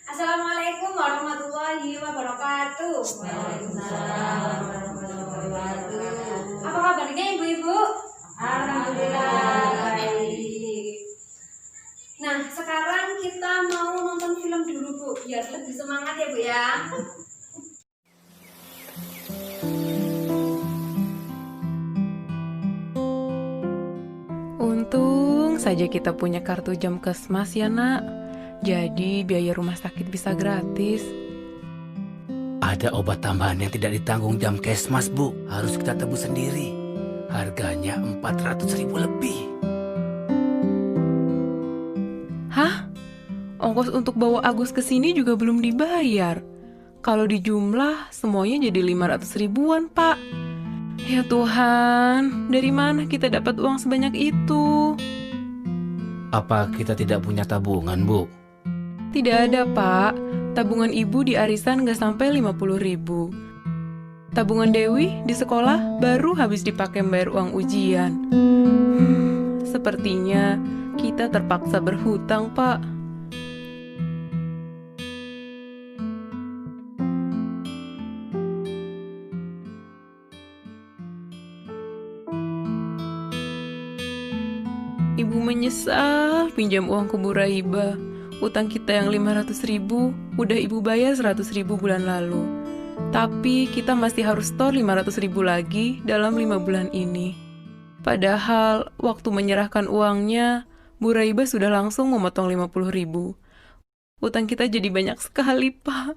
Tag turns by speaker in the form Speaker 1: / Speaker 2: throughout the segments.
Speaker 1: Assalamualaikum warahmatullahi wabarakatuh.
Speaker 2: Waalaikumsalam warahmatullahi wabarakatuh.
Speaker 1: Apa kabarnya ibu-ibu?
Speaker 2: Alhamdulillah baik.
Speaker 1: Nah, sekarang kita mau nonton film dulu Bu, biar lebih semangat ya Bu ya.
Speaker 3: Untung saja kita punya kartu Jamkesmas ya nak. Jadi biaya rumah sakit bisa gratis.
Speaker 4: Ada obat tambahan yang tidak ditanggung Jamkesmas, Bu. Harus kita tebus sendiri. Harganya 400.000 lebih.
Speaker 3: Hah? Ongkos untuk bawa Agus ke sini juga belum dibayar. Kalau dijumlah semuanya jadi 500 ribuan, Pak. Ya Tuhan, dari mana kita dapat uang sebanyak itu?
Speaker 4: Apa kita tidak punya tabungan, Bu?
Speaker 3: Tidak ada, Pak. Tabungan ibu di arisan nggak sampai 50 ribu. Tabungan Dewi di sekolah baru habis dipakai bayar uang ujian. Sepertinya kita terpaksa berhutang, Pak. Ibu menyesal pinjam uang ke Bu Raiba. Utang kita yang 500 ribu, udah ibu bayar 100 ribu bulan lalu. Tapi kita masih harus store 500 ribu lagi dalam 5 bulan ini. Padahal waktu menyerahkan uangnya, Bu Raiba sudah langsung memotong 50 ribu. Utang kita jadi banyak sekali, Pak.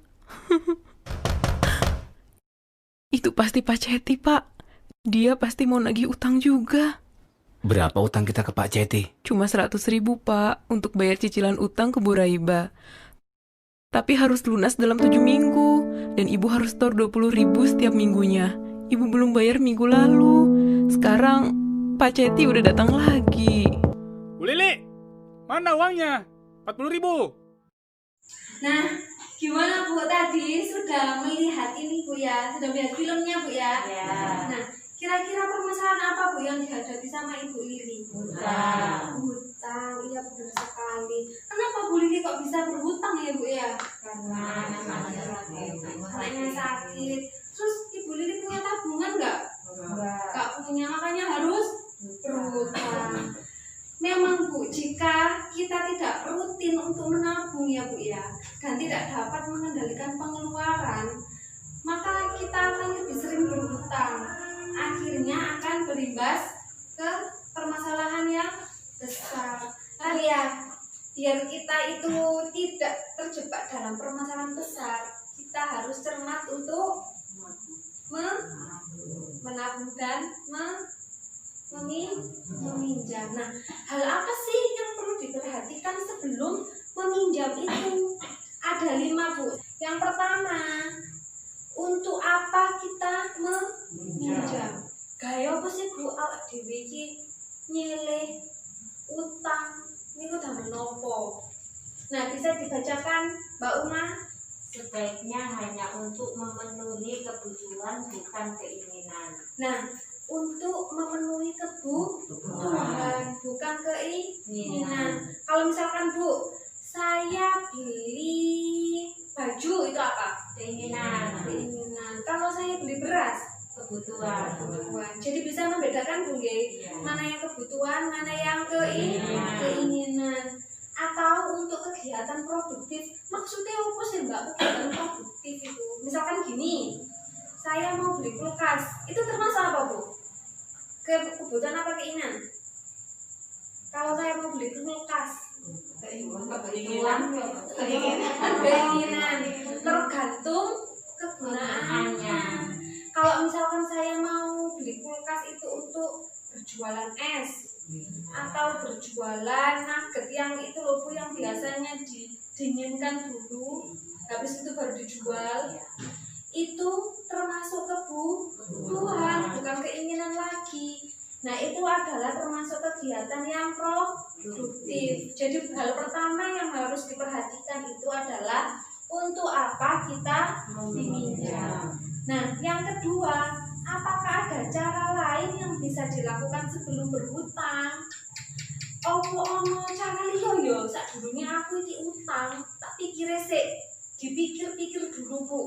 Speaker 3: Itu pasti Pak Ceti, Pak. Dia pasti mau nagih utang juga.
Speaker 4: Berapa utang kita ke Pak Ceti?
Speaker 3: Cuma 100 ribu, Pak, untuk bayar cicilan utang ke Bu Raiba. Tapi harus lunas dalam 7 minggu, dan ibu harus store 20 ribu setiap minggunya. Ibu belum bayar minggu lalu. Sekarang Pak Ceti udah datang lagi.
Speaker 5: Bu Lili, mana uangnya? 40.000.
Speaker 1: Nah, gimana Bu tadi sudah melihat ini Bu ya? Sudah melihat filmnya Bu ya?
Speaker 2: Ya.
Speaker 1: Nah, kira-kira permasalahan apa Bu yang dihadapi sama Ibu Lili?
Speaker 2: Hutang.
Speaker 1: Hutang, iya benar sekali. Kenapa Bu Lili kok bisa berhutang ya Bu ya?
Speaker 2: Karena anaknya sakit.
Speaker 1: Anaknya sakit. Terus Ibu Lili punya tabungan nggak?
Speaker 2: Enggak.
Speaker 1: Nggak punya, makanya harus berhutang. Memang Bu, jika kita tidak rutin untuk menabung ya Bu ya, dan tidak dapat mengendalikan pengeluaran, maka kita akan lebih sering berhutang. Akhirnya akan berimbas ke permasalahan yang besar. Nah ya, biar kita itu tidak terjebak dalam permasalahan besar, kita harus cermat untuk menabung dan meminjam. Nah, hal apa sih yang perlu diperhatikan sebelum meminjam itu? Ada 5 Bu. Yang pertama, untuk apa kita meminjam? Gaya apa sih Bu awak dhewe iki nyilih utang niku damel nopo? Nah, bisa dibacakan Mbak Uma?
Speaker 2: Sebaiknya hanya untuk memenuhi kebutuhan bukan keinginan.
Speaker 1: Nah, untuk memenuhi kebutuhan bukan keinginan. Kalau misalkan Bu, saya beli baju itu apa?
Speaker 2: Keinginan.
Speaker 1: Keinginan. Kalau saya beli beras,
Speaker 2: Kebutuhan.
Speaker 1: kebutuhan. Jadi bisa membedakan Bu nggih,
Speaker 2: Ya.
Speaker 1: mana yang kebutuhan, mana yang
Speaker 2: Keinginan.
Speaker 1: keinginan. Atau untuk kegiatan produktif. Maksudnya apa sih Mbak kegiatan produktif itu? Misalkan gini, saya mau beli kulkas, itu termasuk apa Bu? Kebutuhan apa keinginan? Kalau saya mau beli kulkas,
Speaker 2: Kebutuhan.
Speaker 1: keinginan, tergantung kegunaannya. Kalau misalkan saya mau beli kulkas itu untuk berjualan es atau berjualan nugget yang itu loh Bu, yang biasanya didinginkan dulu habis itu baru dijual, itu termasuk kebutuhan bukan keinginan lagi. Nah, itu adalah termasuk kegiatan yang produktif. Jadi hal pertama yang harus diperhatikan itu adalah untuk apa kita meminjam. Nah, yang kedua, apakah ada cara lain yang bisa dilakukan sebelum berhutang? Ono cara liya ya, sadurunge aku iki utang, tak pikire sik dipikir-pikir dulu Bu.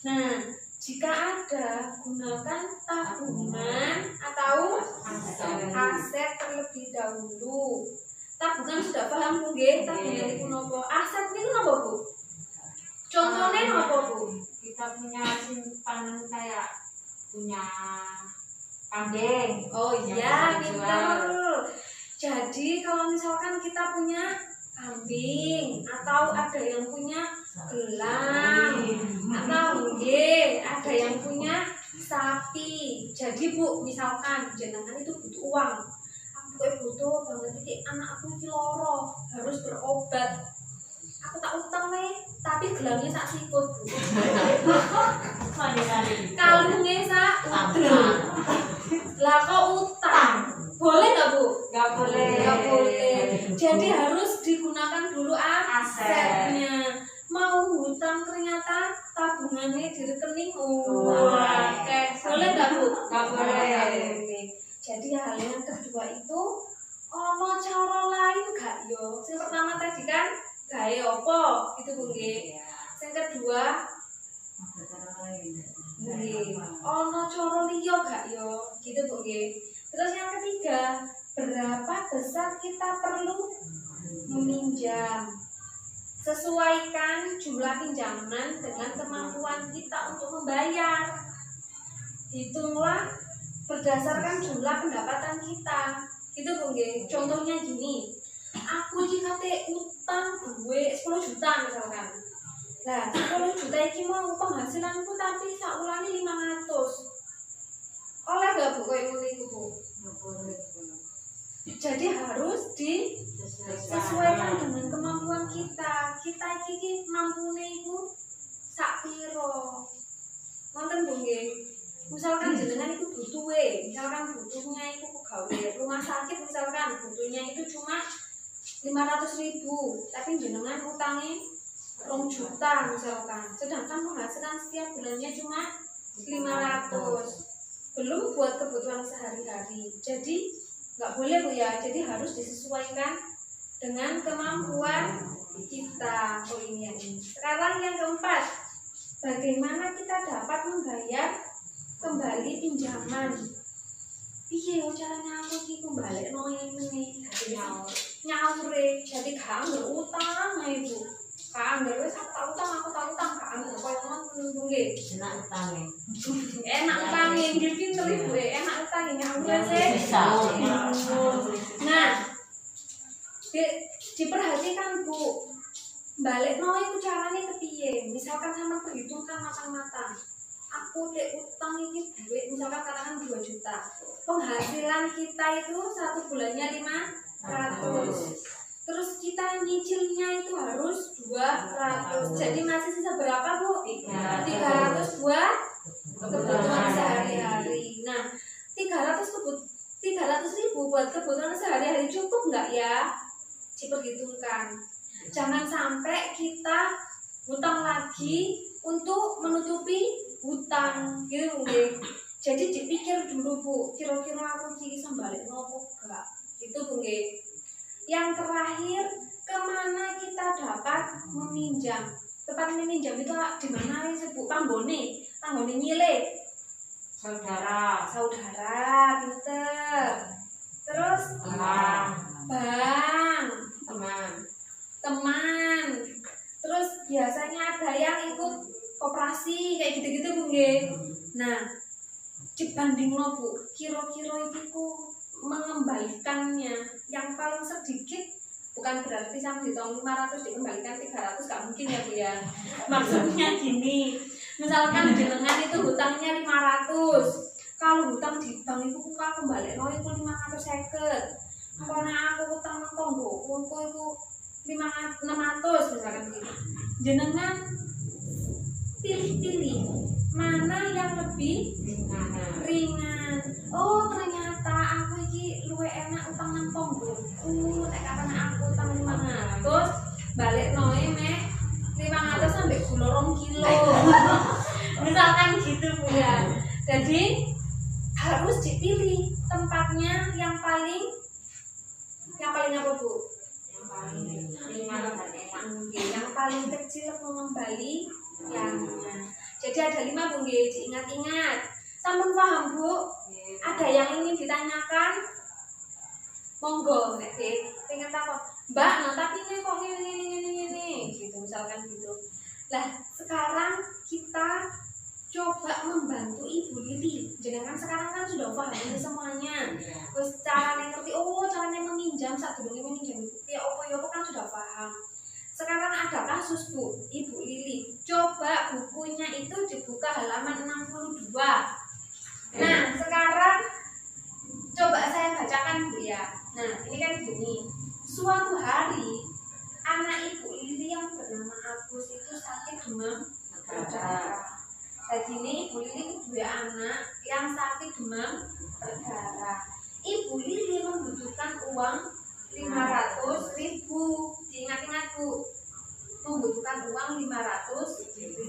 Speaker 1: Nah, jika ada, gunakan tabungan atau aset terlebih dahulu. Tabungan sudah paham Bu nggih? Tabungan itu napa? Aset niku napa Bu? Contohnya napa Bu?
Speaker 2: Kita punya simpanan kayak punya kambing.
Speaker 1: Oh
Speaker 2: Yang
Speaker 1: iya,
Speaker 2: bisa dijual.
Speaker 1: betul. Jadi kalau misalkan kita punya kambing atau ada yang punya gelang atau ada yang punya sapi. Jadi Bu, misalkan jenengan itu butuh uang. Aku butuh banget iki anakku iki loro, harus berobat. Aku tak utang tapi gelangnya sak sikut Bu. Kalungnya sak udel. Lah kok utang? Boleh nggak Bu?
Speaker 2: Nggak boleh.
Speaker 1: Nggak boleh. Jadi harus digunakan dulu asetnya. Mau hutang ternyata tabungannya di rekening. Oke. Boleh nggak Bu?
Speaker 2: Nggak boleh.
Speaker 1: Jadi hal yang kedua itu ono cara lain gak yo? Yang pertama tadi kan gawe opo gitu Bu nggih. Yang kedua nggih, ono cara liya gak yo? Gitu Bu nggih. Terus yang ketiga, berapa besar kita perlu meminjam? Sesuaikan jumlah pinjaman dengan kemampuan kita untuk membayar. Hitunglah berdasarkan jumlah pendapatan kita. Gitu Bu nggih. Contohnya gini. Aku iki kate utang duwe 10 juta misalkan. Lah, 10 juta iki mau penghasilanku tapi sakulane 500. Oleh gak Bu koyo ngene iku Bu?
Speaker 2: Nggak boleh.
Speaker 1: Jadi harus disesuaikan dengan kemampuan kita. Kita iki mampune iku sak piro. Wonten Bu nggih. Misalkan jenengan itu butuh misalkan butuhnya itu pegawai rumah sakit misalkan butuhnya itu cuma 500.000, tapi jenengan utangnya 2 juta misalkan, sedangkan penghasilan setiap bulannya cuma 500, belum buat kebutuhan sehari-hari. Jadi nggak boleh Bu ya, jadi harus disesuaikan dengan kemampuan kita. Oh ini yang ini. Sekarang yang keempat, bagaimana kita dapat membayar kembali pinjaman? Iya, caranya aku ki kembali ngene nyaure, jadi gak utang Bu. Kan wis aku tak utang kan koyo ngono nggih.
Speaker 2: Enak utangnya.
Speaker 1: Enak utange nggih pinter Ibu, enak utange nyaure sih. Nah, diperhatikan Bu. Balekno iku carane kepiye? Misalkan sama perhitungkan matang-matang. Aku utang ini duit misalkan katakan 2 juta. Penghasilan kita itu satu bulannya 500. Terus kita nyicilnya itu harus 200. Jadi masih sisa berapa Bu? 300 buat kebutuhan sehari-hari. Nah, 300.000 buat kebutuhan sehari-hari cukup nggak ya? Diperhitungkan. Jangan sampai kita hutang lagi untuk menutupi hutang gitu nggih. Jadi dipikir dulu Bu, kira-kira aku iki iso balik nopo gak? Gitu Bu nggih. Yang terakhir, kemana kita dapat meminjam? Tempat meminjam itu di mana sih Bu? Panggone nyile.
Speaker 2: Saudara,
Speaker 1: pinter. Terus bank, teman. Terus biasanya ada yang ikut koperasi kayak gitu-gitu Bu nggih. Nah, dibandingno Bu, kira-kira itu mengembalikannya yang paling sedikit, bukan berarti sama dihitung 500 dikembalikan 300 gak mungkin ya Bu ya. Maksudnya gini, misalkan jenengan itu hutangnya 500, kalau hutang di bank itu kan kembali no itu 550. Karena aku hutang nang tonggoku itu 600 misalkan gitu. Jenengan pilih-pilih mana yang lebih ringan. Oh ternyata aku iki luwe enak utang nang tonggoku. Nek katanya aku utang 500, balik noe mek 500 sampai gula 2 kilo. Misalkan gitu Bu ya. Jadi harus dipilih tempatnya yang paling apa Bu? Yang paling kecil silep mengembalikannya. Jadi ada 5 Bu nggih, diingat-ingat. Sampun paham Bu? Ada yang ingin ditanyakan? Monggo nek pengen takon. Mbak, nah tapi ini kok ini gitu misalkan gitu. Lah, sekarang kita coba membantu Ibu Lili. Jangan sekarang kan sudah paham ini semuanya. Terus caranya ngerti, caranya meminjam saat dulu meminjam itu ya opo kan sudah paham. Sekarang ada kasus Bu, Ibu Lili. Coba bukunya itu dibuka halaman 62. Nah, sekarang coba saya bacakan Bu ya. Nah, ini kan gini. Suatu hari anak Ibu Lili yang bernama Agus itu sakit demam berdarah. Jadi ini Ibu Lili kedua anak yang sakit demam berdarah. Ibu Lili membutuhkan uang 500.000. Diingat-ingat Bu, membutuhkan uang 500.000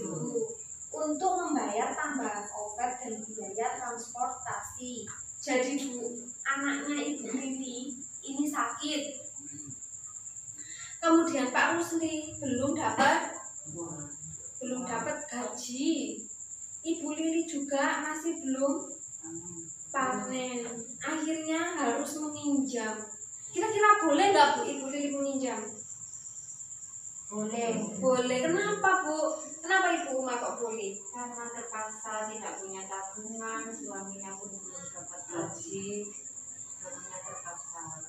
Speaker 1: untuk membayar tambahan obat dan biaya transportasi. Jadi Bu, anaknya Ibu Lili ini sakit. Kemudian Pak Rusli belum dapat gaji. Ibu Lili juga masih belum panen. Akhirnya harus meminjam. Kira-kira boleh nggak Bu Ibu Lili meminjam? Boleh. Kenapa Bu? Kenapa Ibu Uma kok boleh?
Speaker 2: Karena terpaksa tidak punya tabungan, suaminya pun belum dapat gaji, jadinya terpaksa.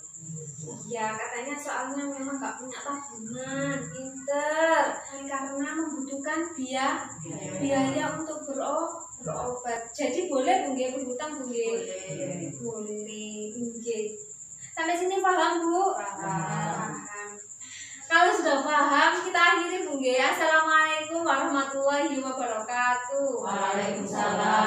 Speaker 1: Ya katanya soalnya memang nggak punya tabungan, pinter. Karena membutuhkan biaya untuk berobat. Jadi boleh Bu nggih berhutang Bu nggih? Boleh. Nggih. Sampai sini paham Bu? Paham. Kalau sudah paham, kita akhiri Bu nggih. Assalamualaikum warahmatullahi wabarakatuh.
Speaker 2: Waalaikumsalam